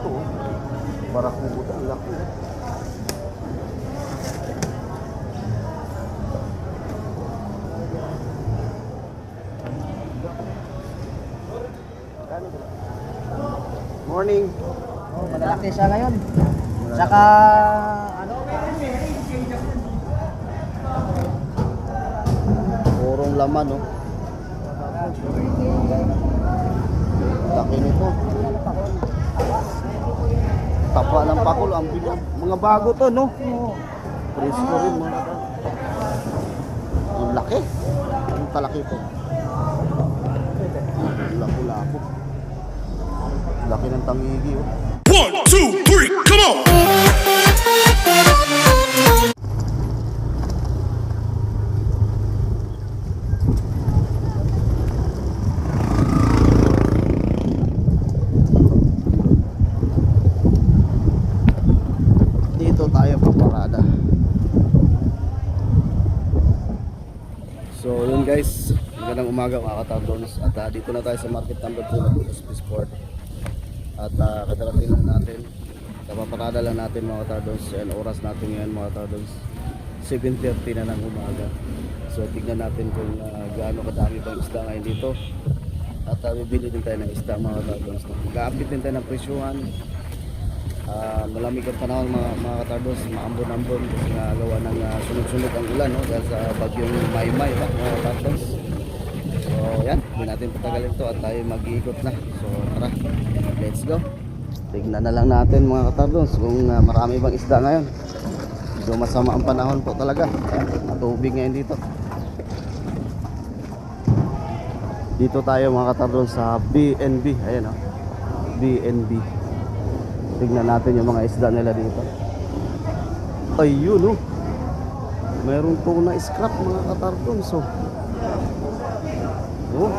Ito, barakuda, laki. Morning. Oh, malalaki siya ngayon. Saka ano? Purong laman, no? Laki nito. Tapa ng pakul, ang bigat. Mga bago to, no? Presko rin, mga kata. Ang laki. Ang talaki to. Lapo-lapo. Laki ng tangigi, oh. 1, 2, 3, come on! Dito tayo paparada. So yun guys, magandang umaga mga katardons. At dito na tayo sa market number 2 ng Bukas Sport. At kadarating lang natin, kapaparada lang natin mga katardons. Yan, oras natin ngayon mga katardons, 7:30 na ng umaga. So tignan natin kung gaano kadami pang isda ngayon dito. At bibili din tayo ng isda mga katardons. Mag-update din tayo ng presyuhan. Malamig ang panahon mga katardons, maambon-ambon kasi nga gawa ng sunod-sunod ang ulan, no? Dahil sa bagyong Maymay mga katardons. So yan, hindi natin patagalin to at tayo mag-iikot na. So tara, let's go. Tignan na lang natin mga katardons kung marami bang isda ngayon. So masama ang panahon po talaga. Matubig ngayon dito. Dito tayo mga katardons sa BNB. Ayan o, BNB. Tignan natin yung mga isda nila dito. Ayun o, mayroong tuna scrap mga katardons. So oh.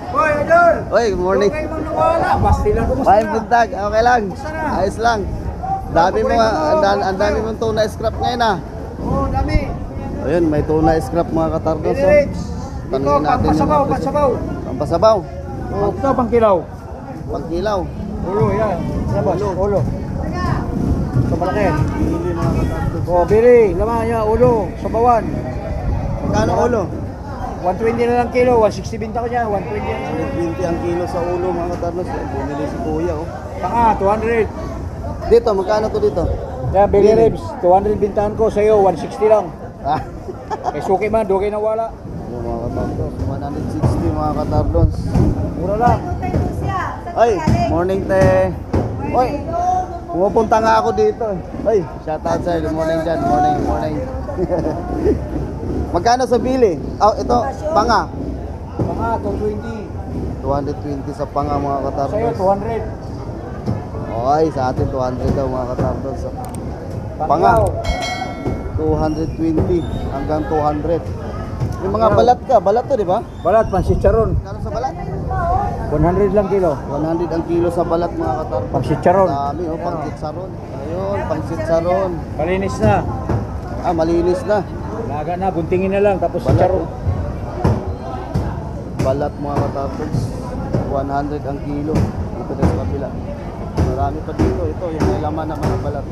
Hoy, idol! Oy, good morning. Okay, mong nawala. Basti lang kumusta Fine na? buntag, okay lang. Kumusta? Ayos lang. Dami mo, ang dami mong tuna scrap ngayon ah. Oo, dami. Ayun, may tuna scrap mga katardons. So, Pinirits. Dito, tanungin natin pampasabaw, yung pampasabaw. pampasabaw, Oo, ito, pangkilaw. pangkilaw. Ulo, yan. Labas, ulo. Ito malaki. Bili mga katardons. Oo, bili. Laman niya, ulo. Sabawan. Magkano ulo? 120 na lang kilo. 160 binta ko niya. 120 na lang. 20 ang kilo sa ulo mga katardons. Bumili si kuya oh. Saka, 200. Dito, magkano to dito? Kaya, belly ribs. 200 bintahan ko sa'yo. 160 lang. Ah. Kay suki man, dugay na wala. Yung mga katardons, 160 mga katardons. Mura lang. Ay, morning te. Oy, pumupunta nga ako dito. Ay, shout out sa'yo. Good morning dyan. Morning, morning. Magkano sa bili? Oh, ito, panga. Mga 220. 220 sa panga mga Sa'yo, katardons. 200. Okay, sa atin 200 daw mga katardons. Panga, 220 hanggang 200. Yung mga balat ka, balat to, di ba? Balat, pansitsaron. Kano sa balat? 100 lang kilo. 100 ang kilo sa balat mga katardons. Pansitsaron. Dami oh, pangsitsaron. Ayun, pangsitsaron. Malinis na. Ah, malinis na. Laga na, buntingin na lang. Tapos Balat, sitsaron. oh. Balat mga katapos 100 ang kilo. Dito na sa kabila. Marami pa dito. Ito yung may laman naman ng balat.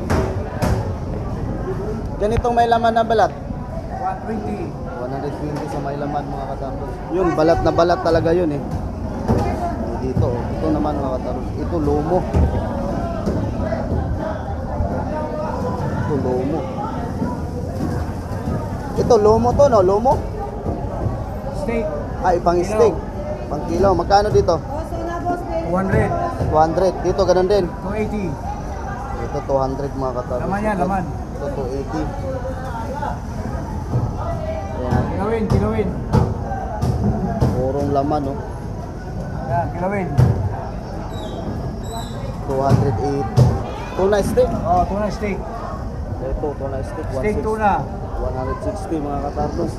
Ganitong may laman na balat 120. 120 sa may laman mga katapos. Yun, balat na balat talaga yun eh. Dito oh. Ito naman mga katapos. Ito lomo. Ito lomo. Ito lomo to no, lomo. Steak. Ay, pang steak. Pang kilo. Magkano dito? 200. 200. Dito ganun din. 280. Ito 200 mga katapos. Laman yan, laman. Ito 280. Ayan. Kilawin, kilawin. Purong laman no. Yan, kilawin. 208. Tuna steak. Oh, tuna steak. Ito tuna steak. Steak 160. tuna. 160 mga katapos.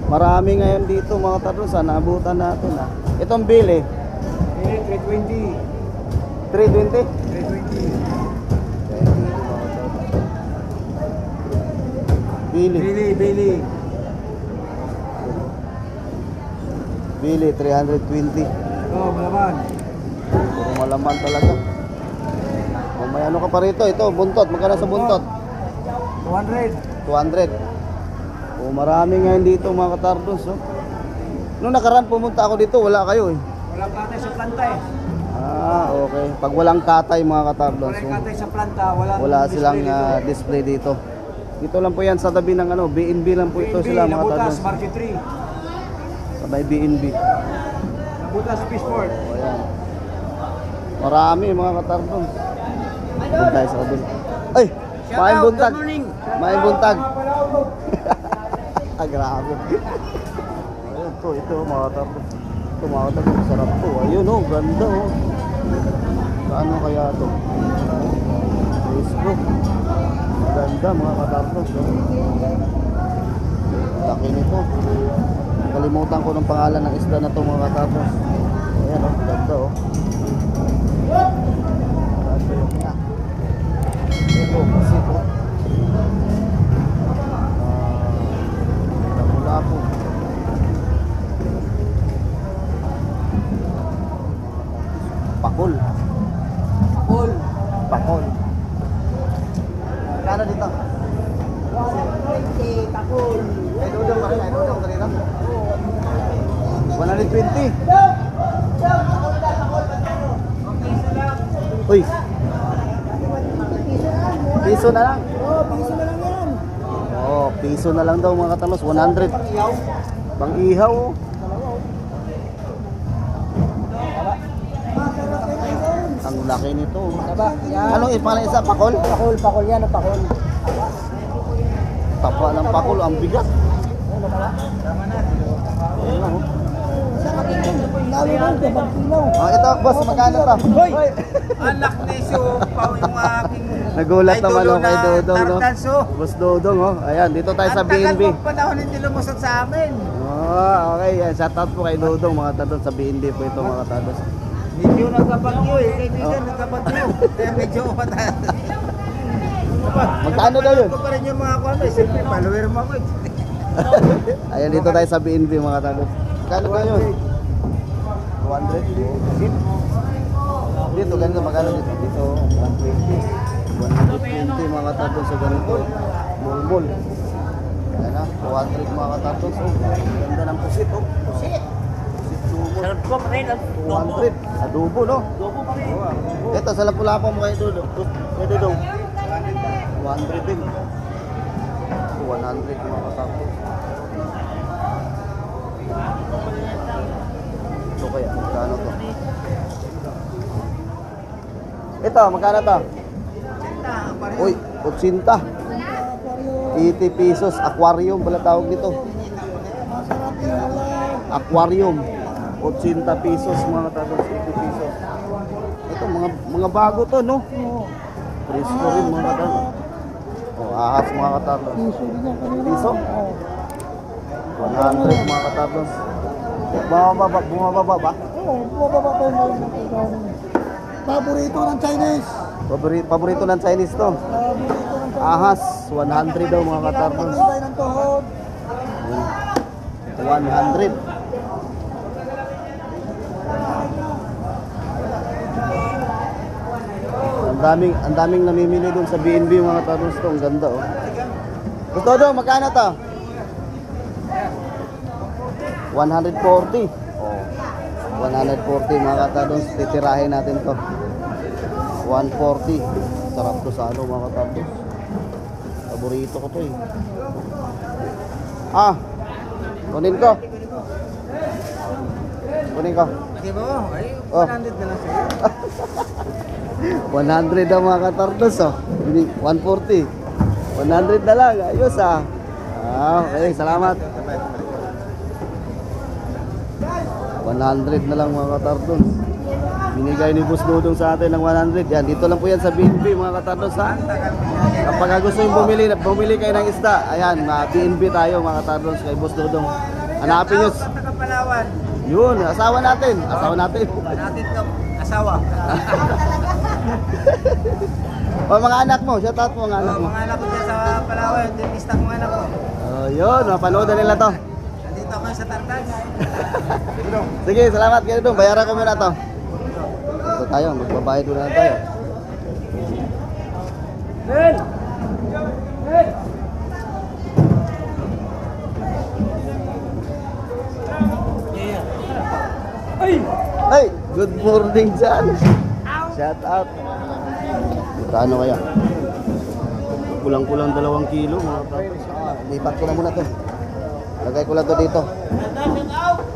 Marami ngayon dito mga katapos. Naabutan natin ha. Itong bili. Bili, 320. 320. 320. Bili. Bili, bili. Bili 320. Oh, malaman. malaman talaga. O may ano ka pa rito, ito, buntot. Magkano sa buntot? 200. 200. O marami ngayon dito mga katardos. Oh. Nung nakaraan pumunta ako dito, wala kayo eh. Walang katay sa planta eh. Ah, okay. Pag walang katay mga katardos. Walang Oh. katay sa planta, Wala silang display dito. Dito lang po yan sa tabi ng ano, B&B lang po ito sila mga Nabutas, katardos. Market 3. Sabay B&B. Nabutas, Peaceport. O yan. Marami mga katardos. Doon tayo sa kabila. Ay! Maing buntag! Maing buntag! Ah, grabe. Ayun to, ito mga katardos. Ito mga katardos, sarap to. Ayun oh, ganda oh. Paano kaya to? Facebook. Ganda mga katardos. Oh. Laki nito. Kalimutan ko ng pangalan ng isda na to mga katardos. Ayan oh, ganda oh. Ganda yung nga. Ito kasi ito. Mula po. Pakol. Paul. Pakol. Kano dito? 120, Takol. Ay, dudong pa rin. Ay, dudong kanina. 120. Uy. Piso na lang. Piso na lang yan. Oh, piso na lang daw mga katalos. 100. Pang ihaw. Oh. Ang laki nito. Diba? Yan. Anong pangalan isa? Pakol? Pakol yan, pakol. Tapa ng pakol. Ang bigat. Tama na. Ayun oh. Lalo lang, kapag pilaw. Ah, ito, boss, magkano to? Hoy! Anak ni Sue, pao yung aking Nagulat naman idolo ako kay na Dodong, no? tartanso. Boss Dodong, oh. Ayan, dito tayo sa Ang tagal B&B. mong panahon hindi lumusot sa amin. Oh, okay. Yan, shout out po kay Dodong, mga tados sa B&B po ito, mga tados. Medyo nagkabagyo eh, kaibigan nagkabagyo. Kaya medyo mataas. Magkano daw yun? Ko pa rin yung mga kwano eh, siyempre follower mo ako eh. Ayan, dito tayo sa B&B, mga tados. Magkano daw yun? 200? Dito, ganito, magkano dito? Dito, 120. 120 mga tados sa ganito. Bulbul. Ayan na, 200 mga tados. Oh, ganda ng pusit, oh. Pusit. Pusit lumot. Sarap ko pa rin. 200. Adobo, no? Dobo pa rin. Ito, sa lapulapa mo kay Dodong. Kay Dodong. 200 din. 100 mga katapos. Ito kaya, magkano to? Ito, magkano to? Uy, 80. 80 pesos. Aquarium pala tawag nito. Aquarium. 80 pesos mga katapos. 80 pesos. Ito, mga bago to, no? Presko rin mga katapos. Oh, ahas mga katapos. Piso? 100 mga katapos. Bumababa ba? Oo, bumababa pa yung paborito ng Chinese. Paborito ng Chinese to. Paborito ng Chinese. Ahas, 100 daw mga katapos. Pagkakasabay ng tuhod. 100. Ang daming namimili doon sa B&B mga katapos to. Ang ganda oh. Gusto daw, magkano to? 140. Oh. 140 mga katapos. Titirahin natin to. 140. Sarap to sa ano mga katapos. Paborito ko to eh. Ah, kunin ko. Kunin ko. Di ba? Ay, Oh. 100 na lang sa'yo. 100 ang mga katardos oh. 140. 100 na lang. Ayos ah. Ah, okay, salamat. 100 na lang mga katardos. Binigay ni Boss Dodong sa atin ng 100. Yan, dito lang po yan sa B&B mga katardos ha. Kapag gusto yung bumili kayo ng isda, ayan, B&B tayo mga katardos kay Boss Dodong. Hanapin nyo. Sa Tagapalawan. Yun, asawa natin. Asawa natin. Natin to, asawa. O mga anak mo, shout out mo mga anak mo. Mga anak ko dyan sa Palawan, dentista kong anak ko. Oh, yun, mapanood na nila to. Nandito ako sa Tartas. Sige, salamat kayo dong. Bayaran ko muna to. Dito tayo, magbabayad doon na tayo. Ay, good morning dyan. Shout out. Magkano kaya? Kulang-kulang 2 kilo mga kapatid. Lipat ko na muna to. Lagay ko lang to dito.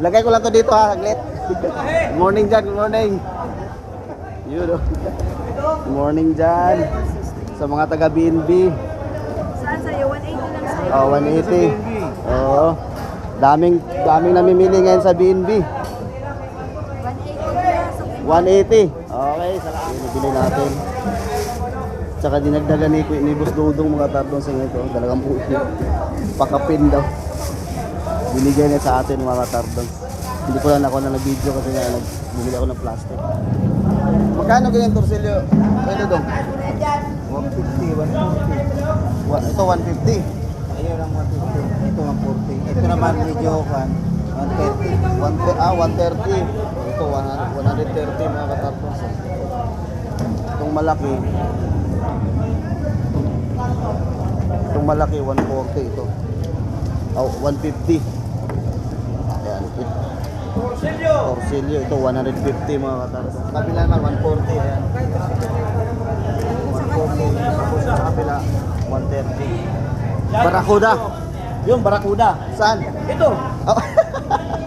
Lagay ko lang to dito ha, saglit. Good morning dyan, good morning. Yun o. Good morning dyan. Sa mga taga BNB. Saan sa'yo? 180 lang sa'yo. Oh, 180. Oo. Daming namimili ngayon sa BNB. 180. Okay, salamat. Binibili natin. Tsaka dinagdagan ni Boss Dudong mga tardon sa ngayon. Talagang pakapin daw. Binigay niya sa atin mga tardon. Hindi ko lang ako na nag-video kasi nga bumili ako ng plastic. Magkano ganyan torsilyo? Pwede dong? 150, 140. Ito 150. Ayun ang 150. Ito ang 40. Ito naman medyo 130. 130. Ito 130 mga katardon. Itong malaki 140 ito. Oh, 150. Ayan. Torsilyo ito 150 mga katardon. Sa kabila naman 140. Ayan. 140. Tapos sa kabila 130. Barakuda. Yung barakuda. Saan? Ito. Oh.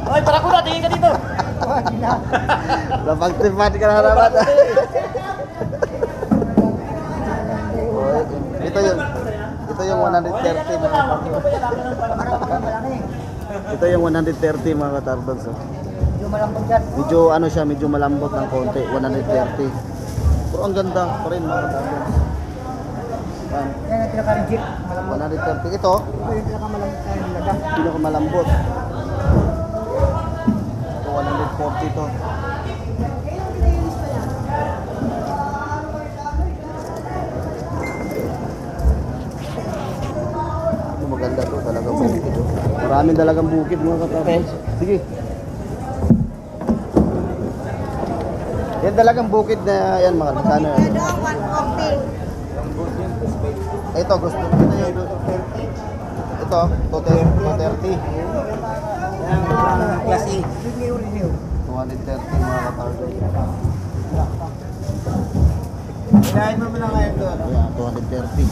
Ay, barakuda, tingin ka dito. Napagtipan ka na harapan. Ito yung 130 mga katardon. Ito yung 130 mga katardon. So. Medyo ano siya, medyo malambot ng konti, 130. Pero ang ganda pa rin mga katardon. Yan ang pinaka-reject. 130 ito. Pinakamalambot. Ito 140 to. Ito maganda to, talagang bukid. Maraming talagang bukid mga katapos. Sige. Yan talagang bukid na yan mga magkano yan. Ito, 140. Ito gusto ko na yun. Ito, 230. Class A. 230 mga katapos. Kailangan mo na ngayon doon. Ayan, 230.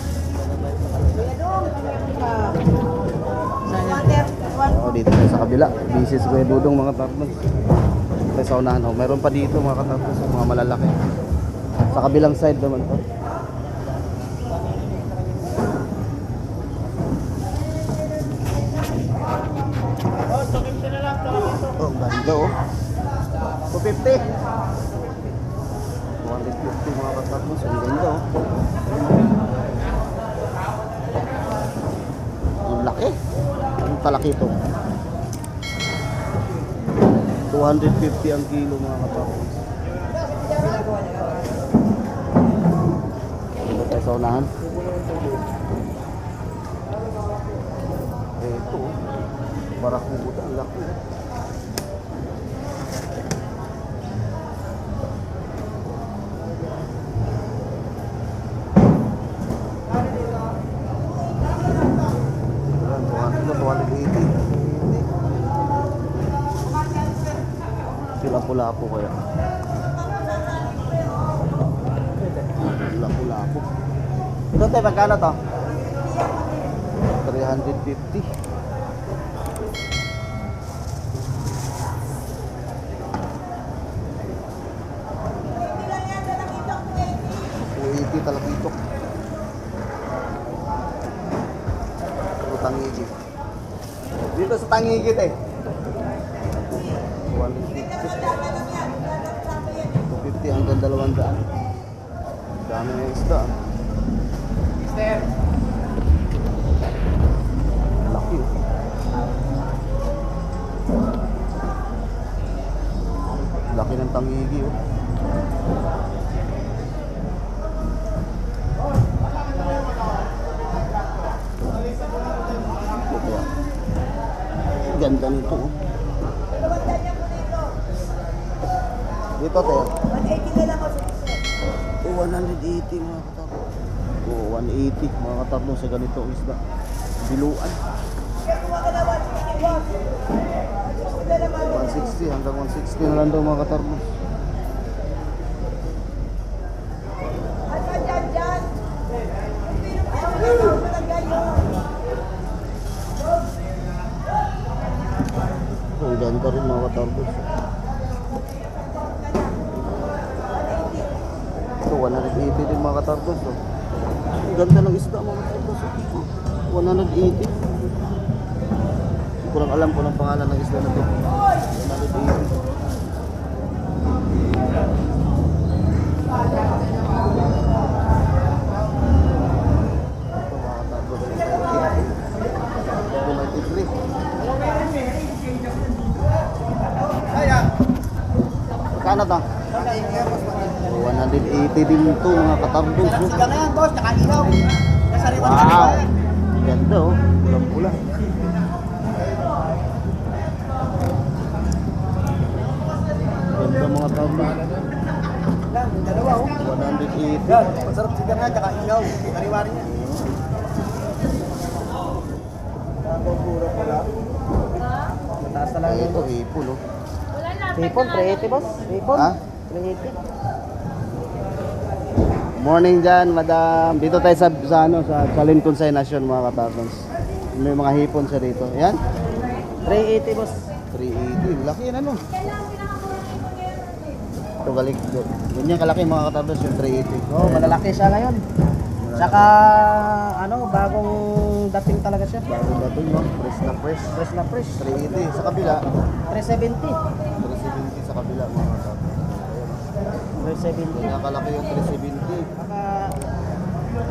Oh, dito tayo sa kabila. Busy sa Kuya Dudong mga tarpos. Tayo sa unahan. Oh, mayroon pa dito mga katarpos, mga malalaki. Sa kabilang side naman to. Oh, ganda oh. 250. 250 mga katarpos. Ang ganda oh. Ang laki. Ang palaki ito. 250 ang kilo mga kapatid. Dito tayo sa unahan. Ito. Barakuda. Ang laki. Lapu-lapu kaya. Lapu-lapu. Ito tayo, magkano to? 350. Talaga ito. Ito tangigit. Dito sa tangigit eh. 250 hanggang 200. Dami ng isda. Mister. Laki. Laki ng tangigi oh. Ganda nito oh. Dito tayo. Oh, 180 mga katarbo. Oh, 180 mga katarbo sa ganitong isda. Biluan. 160 hanggang 160 na lang daw mga katarbo. Oh, ganda rin mga katarbo. Ito, 180 din mga katarbo. Ang ganda ng isda mga katarbo. 180. Kurang alam ko ng pangalan ng isda na ito. 180. Magkano to? 180 din ito mga katarbos. Siga na yan, boss. Nakailaw. Nasariwan sa Wow! liwan. Ganda oh. Pulang-pula. Ganda mga katarbos. Lang, dalawa, oh. 180. Yan, masarap siga na, tsaka ilaw. Sariwari niya. Nakakupuro pala. Mataas na lang yun. Ito, ipon oh. Hipon, 380, boss. Hipon, Ha? 380. Morning dyan, madam. Dito tayo sa Salin Consignation mga katarbos. May mga hipon sa dito. Yan. 380, boss. 380. Laki yan ano. Ito galing. Ganyan kalaki mga katarbos yung 380. Oh, malalaki siya ngayon. Saka, ano, bagong dating talaga siya. Bagong bato yun. Fresh na fresh. Fresh na fresh. 380 sa kabila. 370. 370 sa kabila mga katarbos. 370. Ganyan kalaki yung 370. Baka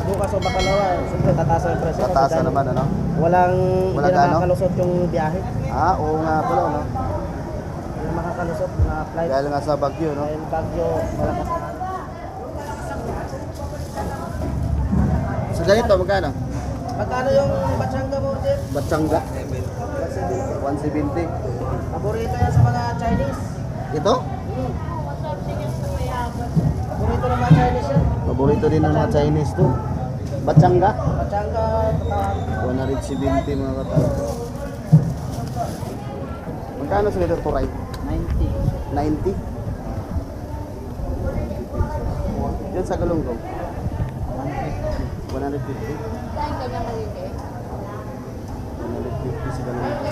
bukas o bakalawa, siyempre tataas ang presyo. Tataas Kasi na naman ano. Walang, Walang hindi na ano? makakalusot yung biyahe. Ah, oo nga pala no. Hindi na makakalusot na flight. Dahil nga sa Baguio no. Dahil Baguio, malakas na. Sa ganito magkano? Magkano yung batsanga mo, Jeff? Batsangga. 170. 170. Paborito yan sa mga Chinese. Ito? Paborito ng mga Chinese yan. Paborito din ng mga Chinese to. Batsangga. Batsanga, tatawan. 170 mga katarbos. Magkano sa ganito turay? 90. 90. Yan sa Galunggong. 150. 150 sa Galunggong.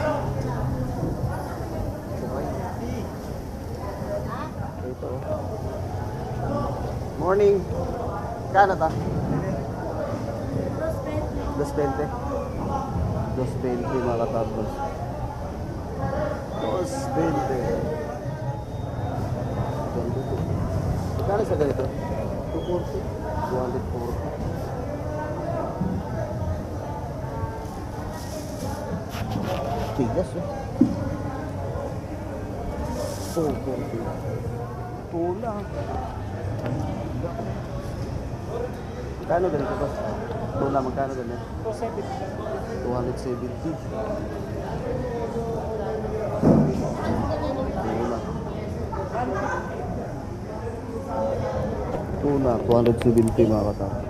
Ito. Morning. Kano ta? 220. 220 mga katarbos. 220. Kano sa ganito? 240. 240. Tigas oh. 240. Tula. Kano ganito boss? Tula magkano ganito? 270. Tuna. Tuna 270 mga katapos.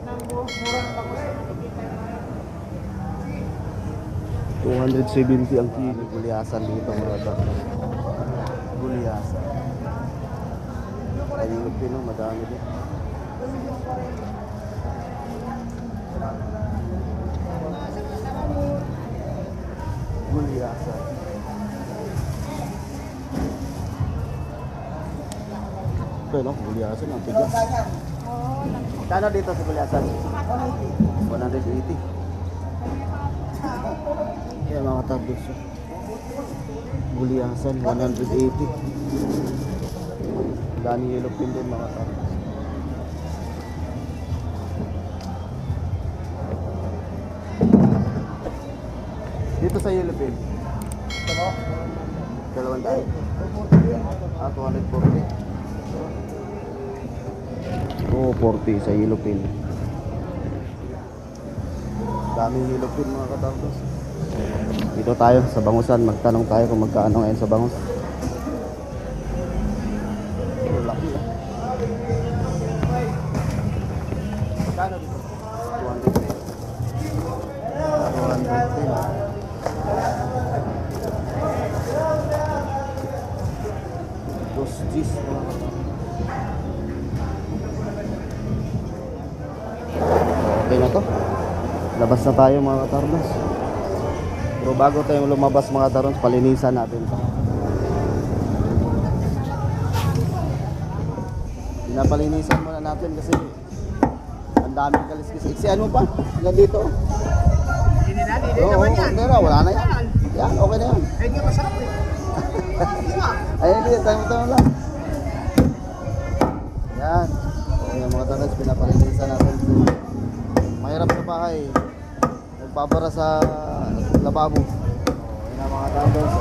270 ang kilo. Gulyasan dito mga katapos. Gulyasan. Ayun din, madami din. Gulyasan. Ito no, gulyasan ang tigas. Kano dito sa gulyasan? 180. Kaya mga katapos. Gulyasan 180. Dami yellow pin din mga katapos. Dito sa yellow pin. Dalawang tayo. 240. 240 sa yellow pin. Daming yellow pin mga katapos. Dito tayo sa Bangusan, magtanong tayo kung magkano ngayon sa Bangus. Laki ah. Okay na to. Labas na tayo mga katardos. Pero bago tayo lumabas mga katardos, palinisan natin to. Pinapalinisan muna natin kasi ang daming kaliskis. Iksian mo pa? Hanggang dito. Hindi na, hindi Oo, hindi na. Wala na yan. Yan, okay na yan. Ay, hindi masarap eh. Ay, hindi. Tayo lang. Yan. Okay, yung mga tagas, pinapalinisan natin. Mahirap sa bahay. Nagpapara sa lababo. Yan ang mga tagas.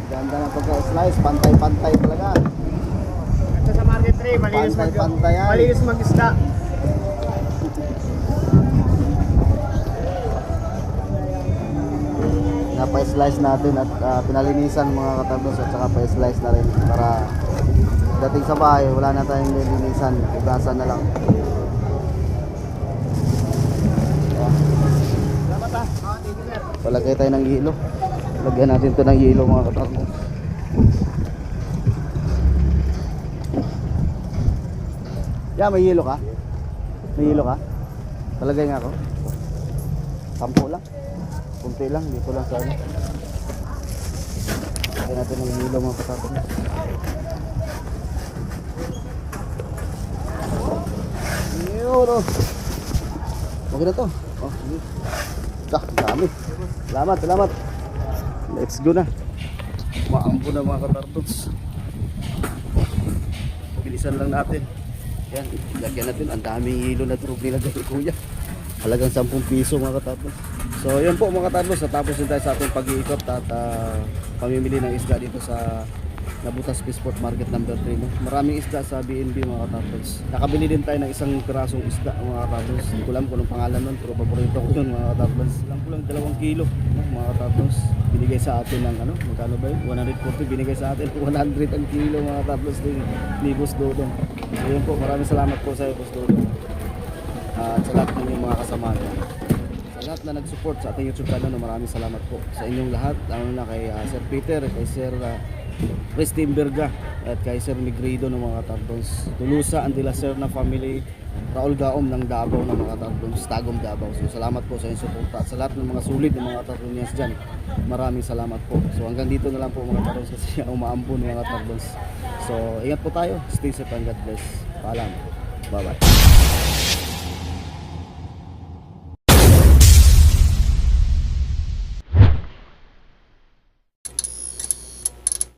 Ganda ng pagka-slice. Pantay-pantay talaga. Ito sa Market 3, Pantay-pantay yan. malinis mag-isda. Pa-slice natin at pinalinisan mga katablos at saka pa-slice na rin para dating sa bahay wala na tayong lilinisan, ugasan na lang. Salamat ah. Thank you sir. Palagay tayo ng hilo. Lagyan natin to ng hilo mga katablos. Yeah, may hilo ka? May hilo ka? Palagay nga ako. 10 lang. Kunti lang, dito lang sa ano. Lagyan natin ng hilo mga katablos. Yun oh. Okay na to. Oh, sige. Dami. Salamat. Let's go na. Maampo na mga katartots. Bilisan lang natin. Yan, lagyan natin. Ang daming hilo na trug nilagay ni Kuya. Halagang 10 piso mga katartots. So yan po mga katartots. Natapos din tayo sa ating pag-iikot at pamimili ng isda dito sa Nabutas Fishport Market number 3. No? Maraming isda sa BNB mga katartots. Nakabili din tayo ng isang pirasong isda mga katartots. Hindi ko alam kung anong pangalan nun, pero paborito ko yun mga katartots. Lang ko lang 2 kilo no? Mga katartots. Binigay sa atin ng ano, magkano ba yun? 140, binigay sa atin 100 ang kilo mga katartots din ni Boss Dodong. So yun po, maraming salamat po sa iyo Boss Dodong. At sa lahat ng mga kasama niya. Sa lahat na nag-support sa ating YouTube channel, no, maraming salamat po sa inyong lahat. Lalo na kay Sir Peter, kay Sir Christine Berga at kay Sir Migrido ng mga Tardons, Tulusa and de la Serna family, Raul Gaom ng Davao ng mga Tardons, Tagum Davao. So salamat po sa inyong suporta at sa lahat ng mga sulit ng mga Tardonians dyan. Maraming salamat po. So hanggang dito na lang po mga Tardons kasi umaambon mga Tardons. So ingat po tayo, stay safe and God bless. Paalam. Bye bye.